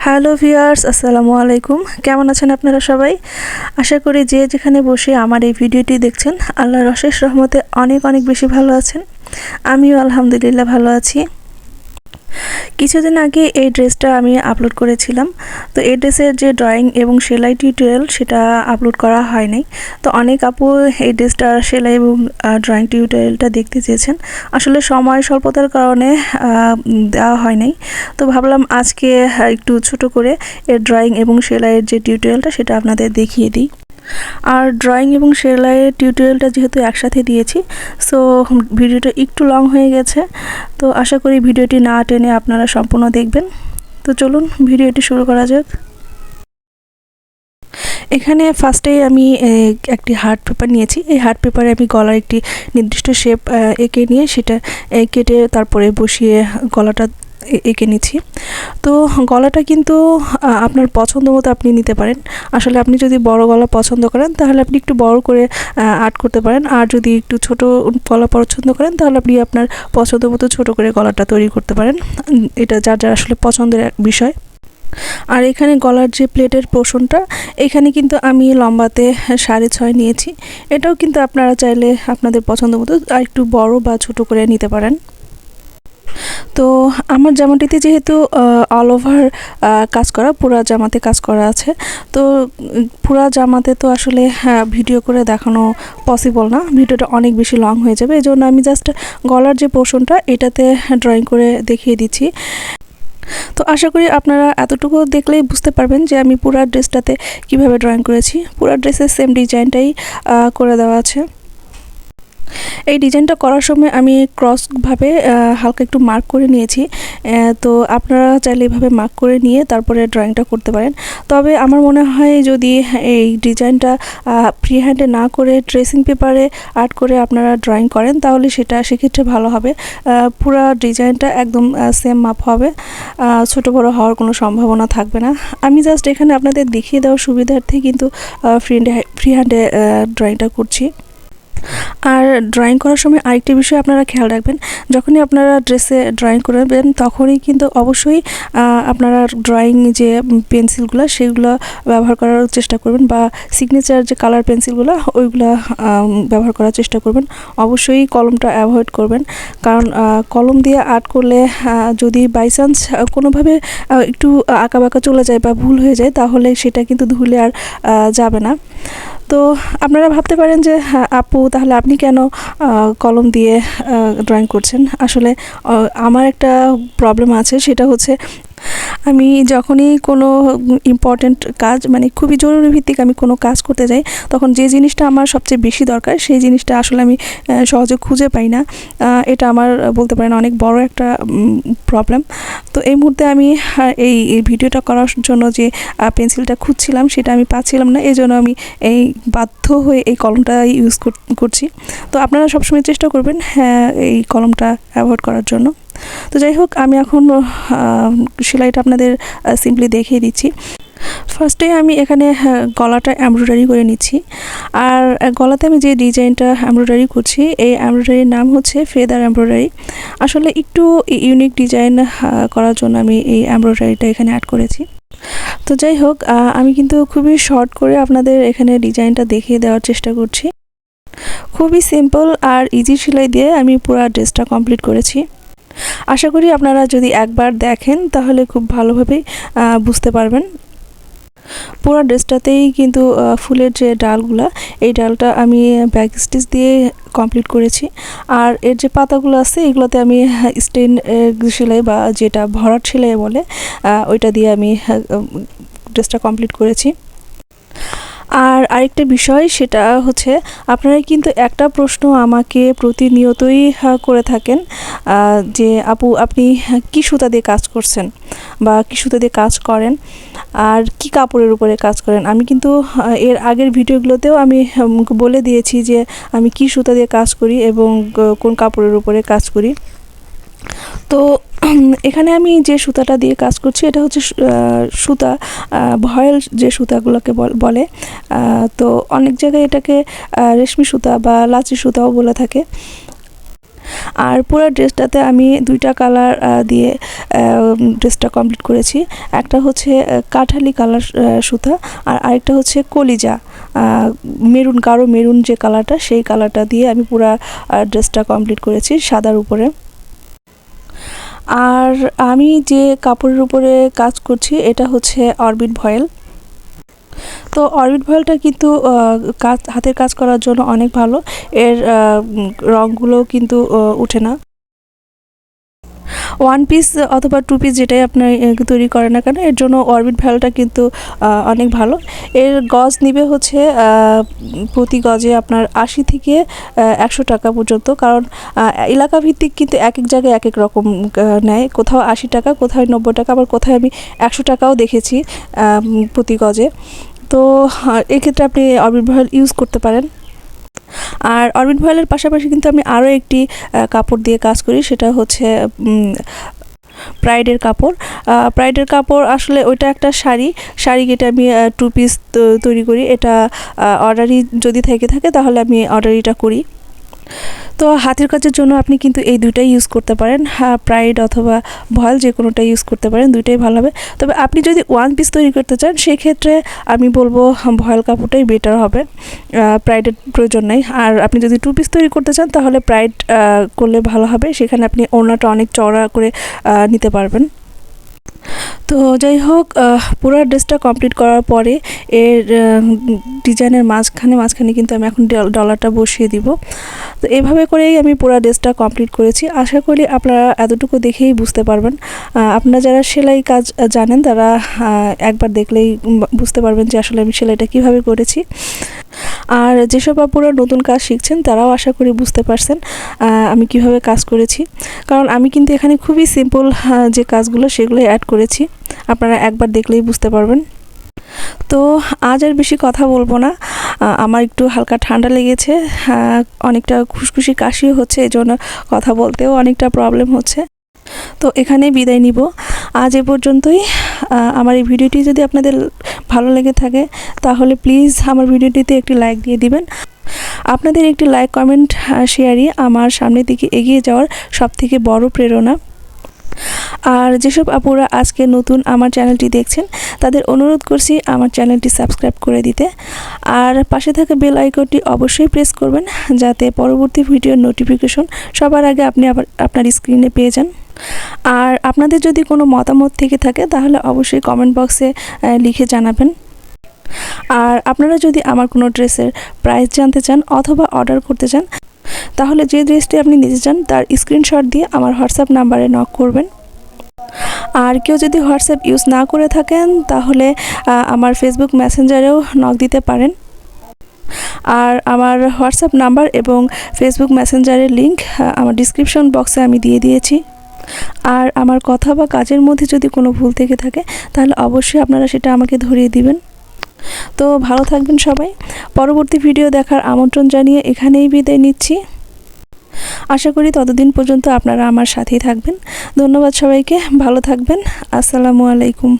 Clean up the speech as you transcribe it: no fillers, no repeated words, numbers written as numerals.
Hello viewers, আসসালামু আলাইকুম। কেমন আছেন আপনারা সবাই? আশা করি যে যেখানে বসে আমার এই ভিডিওটি দেখছেন আল্লাহর অশেষ রহমতে অনেক অনেক বেশি ভালো আছেন। আমিও আলহামদুলিল্লাহ ভালো আছি। কিছুদিন আগে এই ড্রেসটা আমি আপলোড করেছিলাম। তো এই ড্রেসের যে ড্রয়িং এবং সেলাই টিউটোরিয়াল সেটা আপলোড করা হয় নাই। তো অনেক আপু এই ড্রেসটার সেলাই এবং ড্রয়িং টিউটোরিয়ালটা দেখতে চেয়েছেন। আসলে সময় স্বল্পতার কারণে দেওয়া হয় নাই। তো ভাবলাম আজকে একটু ছোট করে এর ড্রয়িং এবং সেলাইয়ের যে টিউটোরিয়ালটা সেটা আপনাদের দেখিয়ে দিই। আর ড্রয়িং এবং সেলাইয়ের টিউটোরিয়ালটা যেহেতু একসাথে দিয়েছি, সো ভিডিওটা একটু লং হয়ে গেছে। তো আশা করি ভিডিওটি না টেনে আপনারা সম্পূর্ণ দেখবেন। তো চলুন ভিডিওটি শুরু করা যাক। এখানে ফার্স্টেই আমি একটি হার্ট পেপার নিয়েছি। এই হার্ট পেপারে আমি গলার একটি নির্দিষ্ট শেপ এঁকে নিয়ে সেটা কেটে তারপরে বসিয়ে গলাটা এঁকে নিচ্ছি। তো গলাটা কিন্তু আপনার পছন্দ মতো আপনি নিতে পারেন। আসলে আপনি যদি বড় গলা পছন্দ করেন তাহলে আপনি একটু বড় করে আর্ট করতে পারেন, আর যদি একটু ছোট গলা পছন্দ করেন তাহলে আপনি আপনার পছন্দ মতো ছোট করে গলাটা তৈরি করতে পারেন। এটা যার যার আসলে পছন্দের এক বিষয়। আর এখানে গলার যে প্লেটের পোর্শনটা, এখানে কিন্তু আমি লম্বাতে 6.5 নিয়েছি। এটাও কিন্তু আপনারা চাইলে আপনাদের পছন্দ মতো আর একটু বড় বা ছোট করে নিতে পারেন। তো আমার জামাটিতে যেহেতু অল ওভার কাজ করা, পুরা জামাতে কাজ করা আছে, তো পুরা জামাতে তো আসলে ভিডিও করে দেখানো পসিবল না, ভিডিওটা অনেক বেশি লং হয়ে যাবে। এই জন্য আমি জাস্ট গলার যে পোর্শনটা এটাতে ড্রয়িং করে দেখিয়ে দিচ্ছি। তো আশা করি আপনারা এতটুকু দেখলেই বুঝতে পারবেন যে আমি পুরা ড্রেসটাতে কিভাবে ড্রয়িং করেছি। পুরা ড্রেসের সেম ডিজাইনটাই করে দেওয়া আছে। এই ডিজাইনটা করার সময় আমি ক্রসভাবে হালকা একটু মার্ক করে নিয়েছি। তো আপনারা চাইলে এইভাবে মার্ক করে নিয়ে তারপরে ড্রয়িংটা করতে পারেন। তবে আমার মনে হয় যদি এই ডিজাইনটা ফ্রি হ্যান্ডে না করে ট্রেসিং পেপারে আর্ট করে আপনারা ড্রয়িং করেন তাহলে সেক্ষেত্রে ভালো হবে। পুরো ডিজাইনটা একদম সেম মাপ হবে, ছোট বড় হওয়ার কোনো সম্ভাবনা থাকবে না। আমি জাস্ট এখানে আপনাদের দেখিয়ে দেওয়ার সুবিধার্থে কিন্তু ফ্রি হ্যান্ডে ড্রয়িংটা করছি। আর ড্রয়িং করার সময় আরেকটি বিষয় আপনারা খেয়াল রাখবেন, যখনই আপনারা ড্রেসে ড্রয়িং করবেন তখনই কিন্তু অবশ্যই আপনারা ড্রয়িং যে পেন্সিলগুলো সেগুলো ব্যবহার করার চেষ্টা করবেন, বা সিগনেচার যে কালার পেন্সিলগুলো ওইগুলো ব্যবহার করার চেষ্টা করবেন। অবশ্যই কলমটা অ্যাভয়েড করবেন, কারণ কলম দিয়ে আর্ট করলে যদি বাই চান্স কোনোভাবে একটু আঁকাবাঁকা চলে যায় বা ভুল হয়ে যায় তাহলে সেটা কিন্তু ধুলে আর যাবে না। তো আপনারা ভাবতে পারেন যে আপু তাহলে আপনি কেন কলম দিয়ে ড্রয়িং করছেন। আসলে আমার একটা প্রবলেম আছে, সেটা হচ্ছে আমি যখনই কোনো ইম্পর্ট্যান্ট কাজ, মানে খুবই জরুরি ভিত্তিক আমি কোনো কাজ করতে যাই, তখন যে জিনিসটা আমার সবচেয়ে বেশি দরকার সেই জিনিসটা আসলে আমি সহজে খুঁজে পাই না। এটা আমার বলতে পারেন অনেক বড় একটা প্রবলেম। তো এই মুহূর্তে আমি এই ভিডিওটা করার জন্য যে পেন্সিলটা খুঁজছিলাম সেটা আমি পাচ্ছিলাম না, এই জন্য আমি এই বাধ্য হয়ে এই কলমটা ইউজ করছি। তো আপনারা সবসময় চেষ্টা করবেন এই কলমটা অ্যাভয়েড করার জন্য। তো যাই হোক, আমি এখন সেলাইটা আপনাদের সিম্পলি দেখিয়ে দিচ্ছি। ফার্স্টে আমি এখানে গলাটা এমব্রয়ডারি করে নিচ্ছি। আর গলাতে আমি যে ডিজাইনটা এমব্রয়ডারি করছি এই এমব্রয়ডারির নাম হচ্ছে ফেদার এমব্রয়ডারি। আসলে একটু ইউনিক ডিজাইন করার জন্য আমি এই এমব্রয়ডারিটা এখানে অ্যাড করেছি। তো যাই হোক, আমি কিন্তু খুবই শর্ট করে আপনাদের এখানে ডিজাইনটা দেখিয়ে দেওয়ার চেষ্টা করছি। খুবই সিম্পল আর ইজি সেলাই দিয়ে আমি পুরো ড্রেসটা কমপ্লিট করেছি। আশা করি আপনারা যদি একবার দেখেন তাহলে খুব ভালোভাবেই বুঝতে পারবেন। পুরো ড্রেসটাতেই কিন্তু ফুলের যে ডালগুলা, এই ডালটা আমি ব্যাক স্টিচ দিয়ে কমপ্লিট করেছি। আর এর যে পাতাগুলো আছে এগুলোতে আমি স্টেন সেলাই বা যেটা ভরাট সেলাই বলে ওইটা দিয়ে আমি ড্রেসটা কমপ্লিট করেছি। আর আরেকটা বিষয় সেটা হচ্ছে, আপনারা কিন্তু একটা প্রশ্ন আমাকে প্রতিনিয়তই করে থাকেন যে আপু আপনি কি সুতা দিয়ে কাজ করছেন বা কি সুতা দিয়ে কাজ করেন আর কি কাপড়ের উপরে কাজ করেন। আমি কিন্তু এর আগের ভিডিওগুলোতেও আমি বলে দিয়েছি যে আমি কি সুতা দিয়ে কাজ করি এবং কোন কাপড়ের উপরে কাজ করি। তো এখানে আমি যে সুতাটা দিয়ে কাজ করছি এটা হচ্ছে সুতা ভয়েল, যে সুতাগুলোকে বলে। তো অনেক জায়গায় এটাকে রেশমি সুতা বা লাচি সুতাও বলে থাকে। আর পুরো ড্রেসটাতে আমি দুইটা কালার দিয়ে ড্রেসটা কমপ্লিট করেছি। একটা হচ্ছে কাঠালি কালার সুতা, আর আরেকটা হচ্ছে কলিজা মেরুন, গাঢ় মেরুন যে কালারটা, সেই কালারটা দিয়ে আমি পুরো ড্রেসটা কমপ্লিট করেছি সাদার উপরে। আর আমি যে কাপড়ের উপরে কাজ করছি এটা হচ্ছে অরবিট ভয়েল। তো অরবিট ভয়েলটা কিন্তু হাতের কাজ করার জন্য অনেক ভালো, এর রঙগুলো কিন্তু উঠে না। ওয়ান পিস অথবা টু পিস যেটাই আপনার তৈরি করে না কেন, এর জন্য অরবিট ভয়েলটা কিন্তু অনেক ভালো। এর গজ নিবে হচ্ছে প্রতি গজে আপনার 80 থেকে 100 টাকা পর্যন্ত, কারণ এলাকা ভিত্তিক কিন্তু এক এক জায়গায় এক এক রকম নেয়। কোথাও 80 টাকা, কোথাও 90 টাকা, আবার কোথাও আমি 100 টাকাও দেখেছি প্রতি গজে। তো এক্ষেত্রে আপনি অরবিট ভয়েল ইউজ করতে পারেন। আর অরবিট ভয়েলের পাশাপাশি কিন্তু আমি আরও একটি কাপড় দিয়ে কাজ করি, সেটা হচ্ছে প্রাইডের কাপড়। প্রাইডের কাপড় আসলে ওইটা একটা শাড়ি কেটে আমি টু পিস তৈরি করি। এটা অর্ডারি যদি থেকে থাকে তাহলে আমি অর্ডারিটা করি। তো হাতের কাজের জন্য আপনি কিন্তু এই দুইটাই ইউজ করতে পারেন, প্রাইড অথবা ভয়েল যে কোনোটা ইউজ করতে পারেন, দুইটাই ভালো হবে। তবে আপনি যদি ওয়ান পিস তৈরি করতে চান সেক্ষেত্রে আমি বলবো ভয়েল কাপড়টাই বেটার হবে, প্রাইডের প্রয়োজন নেই। আর আপনি যদি টু পিস তৈরি করতে চান তাহলে প্রাইড করলে ভালো হবে, সেখানে আপনি ওড়নাটা অনেক চওড়া করে নিতে পারবেন। তো যাই হোক, পুরো ড্রেসটা কমপ্লিট করার পরে এর ডিজাইনের মাঝখানে কিন্তু আমি এখন ডলারটা বসিয়ে দিব। তো এভাবে করেই আমি পুরো ড্রেসটা কমপ্লিট করেছি। আশা করি আপনারা এতটুকু দেখেই বুঝতে পারবেন। আপনারা যারা সেলাই কাজ জানেন তারা একবার দেখলেই বুঝতে পারবেন যে আসলে আমি সেলাইটা কিভাবে করেছি। আর যেসব আপুরা নতুন কাজ শিখছেন তারাও আশা করি বুঝতে পারছেন আমি কিভাবে কাজ করেছি, কারণ আমি কিন্তু এখানে খুবই সিম্পল যে কাজগুলো সেগুলোই অ্যাড করেছি। আপনারা একবার দেখলেই বুঝতে পারবেন। তো আজ আর বেশি কথা বলবো না, আমার একটু হালকা ঠান্ডা লেগেছে, অনেকটা খুশখুশি কাশিও হচ্ছে, এই জন্য কথা বলতেও অনেকটা প্রবলেম হচ্ছে। তো এখানেই বিদায় নিব। আজ এ পর্যন্তই। আমার এই ভিডিওটি যদি আপনাদের ভালো লেগে থাকে তাহলে প্লিজ আমার ভিডিওটিতে একটি লাইক দিয়ে দিবেন। আপনাদের একটি লাইক, কমেন্ট, শেয়ারই আমার সামনের দিকে এগিয়ে যাওয়ার সবথেকে বড় প্রেরণা। আর যেসব আপুরা আজকে নতুন আমার চ্যানেলটি দেখছেন তাদের অনুরোধ করছি আমার চ্যানেলটি সাবস্ক্রাইব করে দিতে, আর পাশে থাকা বেল আইকনটি অবশ্যই প্রেস করবেন যাতে পরবর্তী ভিডিওর নোটিফিকেশন সবার আগে আপনি আপনার স্ক্রিনে পেয়ে যান। আর আপনাদের যদি কোনো মতামত থেকে থাকে তাহলে অবশ্যই কমেন্ট বক্সে লিখে জানাবেন। আর আপনারা যদি আমার কোনো ড্রেসের প্রাইস জানতে চান অথবা অর্ডার করতে চান তাহলে যে ড্রেসটি আপনি নিতে চান তার স্ক্রিনশট দিয়ে আমার হোয়াটসঅ্যাপ নাম্বারে নক করবেন। আর কেউ যদি হোয়াটসঅ্যাপ ইউজ না করে থাকেন তাহলে আমার ফেসবুক মেসেঞ্জারেও নক দিতে পারেন। আর আমার হোয়াটসঅ্যাপ নাম্বার এবং ফেসবুক মেসেঞ্জারের লিংক আমার ডিসক্রিপশন বক্সে আমি দিয়ে দিয়েছি। আর আমার কথা বা কাজের মধ্যে যদি কোনো ভুল থেকে থাকে তাহলে অবশ্যই আপনারা সেটা আমাকে ধরিয়ে দিবেন। তো ভালো থাকবেন সবাই। পরবর্তী ভিডিও দেখার আমন্ত্রণ জানিয়ে এখানেই বিদায় নিচ্ছি। আশা করি ততদিন পর্যন্ত আপনারা আমার সাথেই থাকবেন। ধন্যবাদ সবাইকে, ভালো থাকবেন। আসসালামু আলাইকুম।